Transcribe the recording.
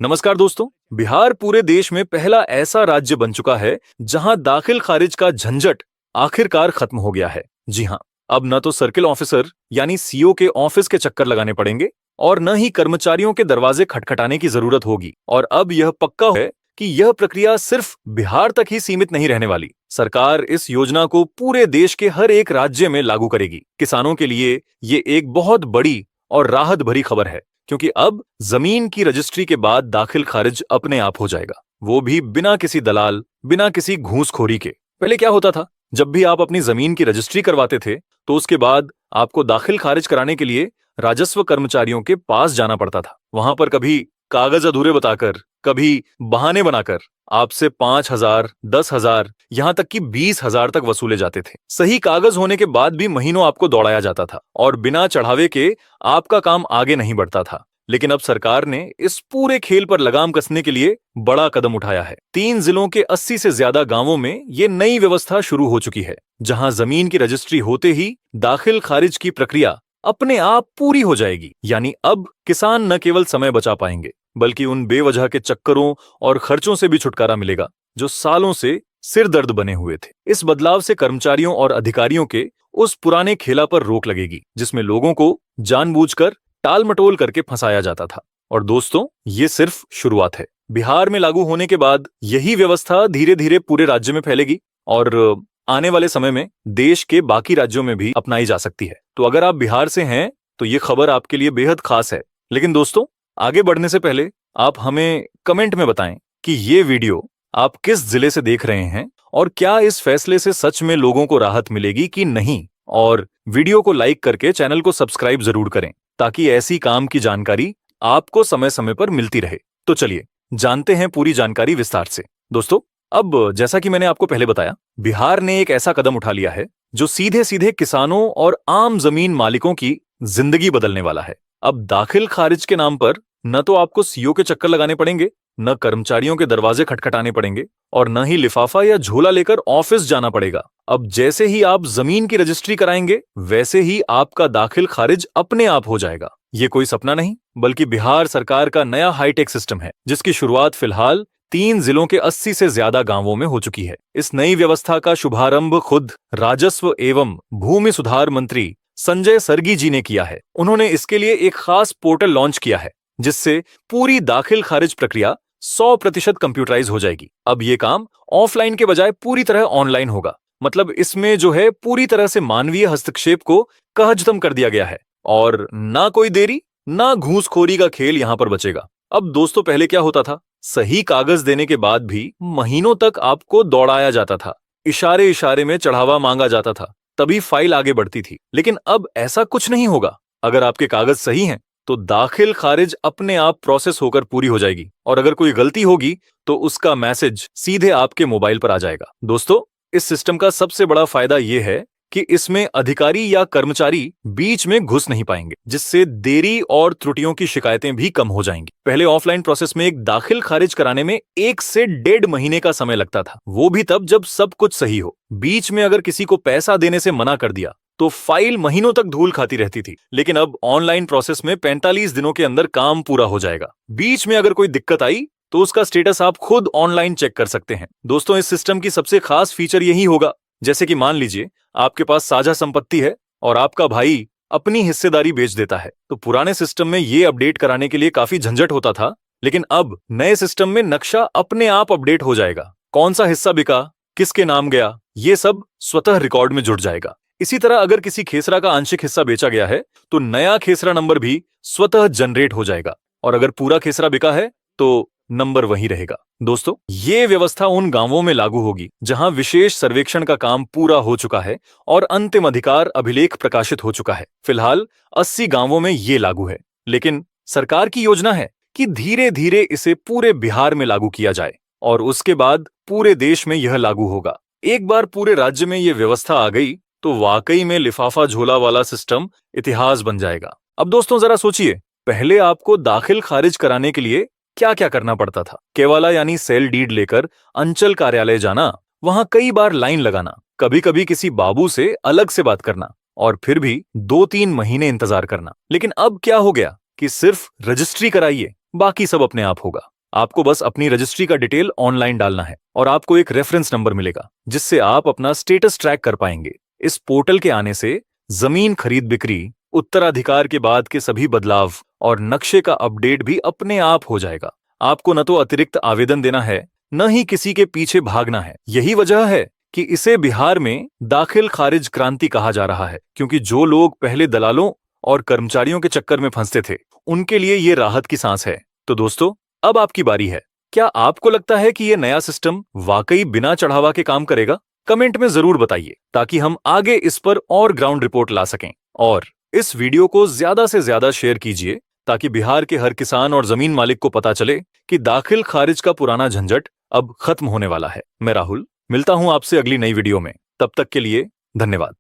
नमस्कार दोस्तों। बिहार पूरे देश में पहला ऐसा राज्य बन चुका है जहां दाखिल खारिज का झंझट आखिरकार खत्म हो गया है। जी हां, अब न तो सर्किल ऑफिसर यानी सीओ के ऑफिस के चक्कर लगाने पड़ेंगे और न ही कर्मचारियों के दरवाजे खटखटाने की जरूरत होगी। और अब यह पक्का है कि यह प्रक्रिया सिर्फ बिहार तक ही सीमित नहीं रहने वाली। सरकार इस योजना को पूरे देश के हर एक राज्य में लागू करेगी। किसानों के लिए ये एक बहुत बड़ी और राहत भरी खबर है, क्योंकि अब जमीन की रजिस्ट्री के बाद दाखिल खारिज अपने आप हो जाएगा, वो भी बिना किसी दलाल, बिना किसी घूसखोरी के। पहले क्या होता था, जब भी आप अपनी जमीन की रजिस्ट्री करवाते थे तो उसके बाद आपको दाखिल खारिज कराने के लिए राजस्व कर्मचारियों के पास जाना पड़ता था। वहां पर कभी कागज अधूरे बताकर, कभी बहाने बनाकर आपसे 5,000, 10,000, यहां तक कि 20,000 तक वसूले जाते थे। सही कागज होने के बाद भी महीनों आपको दौड़ाया जाता था और बिना चढ़ावे के आपका काम आगे नहीं बढ़ता था। लेकिन अब सरकार ने इस पूरे खेल पर लगाम कसने के लिए बड़ा कदम उठाया है। 3 जिलों के 80 से ज्यादा गांवों में ये नई व्यवस्था शुरू हो चुकी है, जहां जमीन की रजिस्ट्री होते ही दाखिल खारिज की प्रक्रिया अपने आप पूरी हो जाएगी। यानी अब किसान न केवल समय बचा पाएंगे, बल्कि उन बेवजह के चक्करों और खर्चों से भी छुटकारा मिलेगा जो सालों से सिर दर्द बने हुए थे। इस बदलाव से कर्मचारियों और अधिकारियों के उस पुराने खेला पर रोक लगेगी, जिसमें लोगों को जानबूझकर टाल मटोल करके फंसाया जाता था। और दोस्तों, ये सिर्फ शुरुआत है। बिहार में लागू होने के बाद यही व्यवस्था धीरे धीरे पूरे राज्य में फैलेगी और आने वाले समय में देश के बाकी राज्यों में भी अपनाई जा सकती है। तो अगर आप बिहार से हैं तो ये खबर आपके लिए बेहद खास है। लेकिन दोस्तों, आगे बढ़ने से पहले आप हमें कमेंट में बताएं कि ये वीडियो आप किस जिले से देख रहे हैं और क्या इस फैसले से सच में लोगों को राहत मिलेगी कि नहीं। और वीडियो को लाइक करके चैनल को सब्सक्राइब जरूर करें, ताकि ऐसी काम की जानकारी आपको समय समय पर मिलती रहे। तो चलिए जानते हैं पूरी जानकारी विस्तार से। दोस्तों, अब जैसा कि मैंने आपको पहले बताया, बिहार ने एक ऐसा कदम उठा लिया है जो सीधे सीधे किसानों और आम जमीन मालिकों की जिंदगी बदलने वाला है। अब दाखिल खारिज के नाम पर न तो आपको सीओ के चक्कर लगाने पड़ेंगे, न कर्मचारियों के दरवाजे खटखटाने पड़ेंगे और न ही लिफाफा या झोला लेकर ऑफिस जाना पड़ेगा। अब जैसे ही आप जमीन की रजिस्ट्री कराएंगे, वैसे ही आपका दाखिल खारिज अपने आप हो जाएगा। ये कोई सपना नहीं, बल्कि बिहार सरकार का नया हाईटेक सिस्टम है, जिसकी शुरुआत फिलहाल 3 जिलों के 80 से ज्यादा गांवों में हो चुकी है। इस नई व्यवस्था का शुभारंभ खुद राजस्व एवं भूमि सुधार मंत्री संजय सरगी जी ने किया है। उन्होंने इसके लिए एक खास पोर्टल लॉन्च किया है, जिससे पूरी दाखिल खारिज प्रक्रिया 100% कंप्यूटराइज हो जाएगी। अब ये काम ऑफलाइन के बजाय पूरी तरह ऑनलाइन होगा। मतलब इसमें जो है पूरी तरह से मानवीय हस्तक्षेप को कहजतम कर दिया गया है और ना कोई देरी, ना घूसखोरी का खेल यहां पर बचेगा। अब दोस्तों, पहले क्या होता था, सही कागज देने के बाद भी महीनों तक आपको दौड़ाया जाता था, इशारे इशारे में चढ़ावा मांगा जाता था, तभी फाइल आगे बढ़ती थी। लेकिन अब ऐसा कुछ नहीं होगा। अगर आपके कागज सही हैं तो दाखिल खारिज अपने आप प्रोसेस होकर पूरी हो जाएगी और अगर कोई गलती होगी तो उसका मैसेज सीधे आपके मोबाइल पर आ जाएगा। दोस्तों, इस सिस्टम का सबसे बड़ा फायदा यह है कि इसमें अधिकारी या कर्मचारी बीच में घुस नहीं पाएंगे, जिससे देरी और त्रुटियों की शिकायतें भी कम हो जाएंगी। पहले ऑफलाइन प्रोसेस में एक दाखिल खारिज कराने में 1 से 1.5 महीने का समय लगता था, वो भी तब जब सब कुछ सही हो। बीच में अगर किसी को पैसा देने से मना कर दिया तो फाइल महीनों तक धूल खाती रहती थी। लेकिन अब ऑनलाइन प्रोसेस में 45 दिनों के अंदर काम पूरा हो जाएगा। बीच में अगर कोई दिक्कत आई तो उसका स्टेटस आप खुद ऑनलाइन चेक कर सकते हैं। दोस्तों, इस सिस्टम की सबसे खास फीचर यही होगा, जैसे कि मान लीजिए आपके पास साझा संपत्ति है और आपका भाई अपनी हिस्सेदारी बेच देता है, तो पुराने सिस्टम में ये अपडेट कराने के लिए काफी झंझट होता था। लेकिन अब नए सिस्टम में नक्शा अपने आप अपडेट हो जाएगा। कौन सा हिस्सा बिका, किसके नाम गया, ये सब स्वतः रिकॉर्ड में जुड़ जाएगा। इसी तरह अगर किसी खेसरा का आंशिक हिस्सा बेचा गया है तो नया खेसरा नंबर भी स्वतः जनरेट हो जाएगा और अगर पूरा खेसरा बिका है तो नंबर वही रहेगा। दोस्तों, ये व्यवस्था उन गांवों में लागू होगी जहां विशेष सर्वेक्षण का काम पूरा हो चुका है और अंतिम अधिकार अभिलेख प्रकाशित हो चुका है। फिलहाल 80 गांवों में ये लागू है, लेकिन सरकार की योजना है कि धीरे धीरे इसे पूरे बिहार में लागू किया जाए और उसके बाद पूरे देश में यह लागू होगा। एक बार पूरे राज्य में यह व्यवस्था आ गई तो वाकई में लिफाफा झोला वाला सिस्टम इतिहास बन जाएगा। अब दोस्तों, जरा सोचिए, पहले आपको दाखिल खारिज कराने के लिए क्या क्या करना पड़ता था। केवाला यानी सेल डीड लेकर अंचल कार्यालय जाना, वहां कई बार लाइन लगाना, कभी कभी किसी बाबू से अलग से बात करना और फिर भी 2-3 महीने इंतजार करना। लेकिन अब क्या हो गया कि सिर्फ रजिस्ट्री कराइए, बाकी सब अपने आप होगा। आपको बस अपनी रजिस्ट्री का डिटेल ऑनलाइन डालना है और आपको एक रेफरेंस नंबर मिलेगा जिससे आप अपना स्टेटस ट्रैक कर पाएंगे। इस पोर्टल के आने से जमीन खरीद बिक्री, उत्तराधिकार के बाद के सभी बदलाव और नक्शे का अपडेट भी अपने आप हो जाएगा। आपको न तो अतिरिक्त आवेदन देना है, न ही किसी के पीछे भागना है। यही वजह है कि इसे बिहार में दाखिल खारिज क्रांति कहा जा रहा है, क्योंकि जो लोग पहले दलालों और कर्मचारियों के चक्कर में फंसते थे, उनके लिए ये राहत की सांस है। तो दोस्तों, अब आपकी बारी है। क्या आपको लगता है कि ये नया सिस्टम वाकई बिना चढ़ावा के काम करेगा? कमेंट में जरूर बताइए ताकि हम आगे इस पर और ग्राउंड रिपोर्ट ला सकें। और इस वीडियो को ज्यादा से ज्यादा शेयर कीजिए ताकि बिहार के हर किसान और जमीन मालिक को पता चले कि दाखिल खारिज का पुराना झंझट अब खत्म होने वाला है। मैं राहुल मिलता हूं आपसे अगली नई वीडियो में। तब तक के लिए धन्यवाद।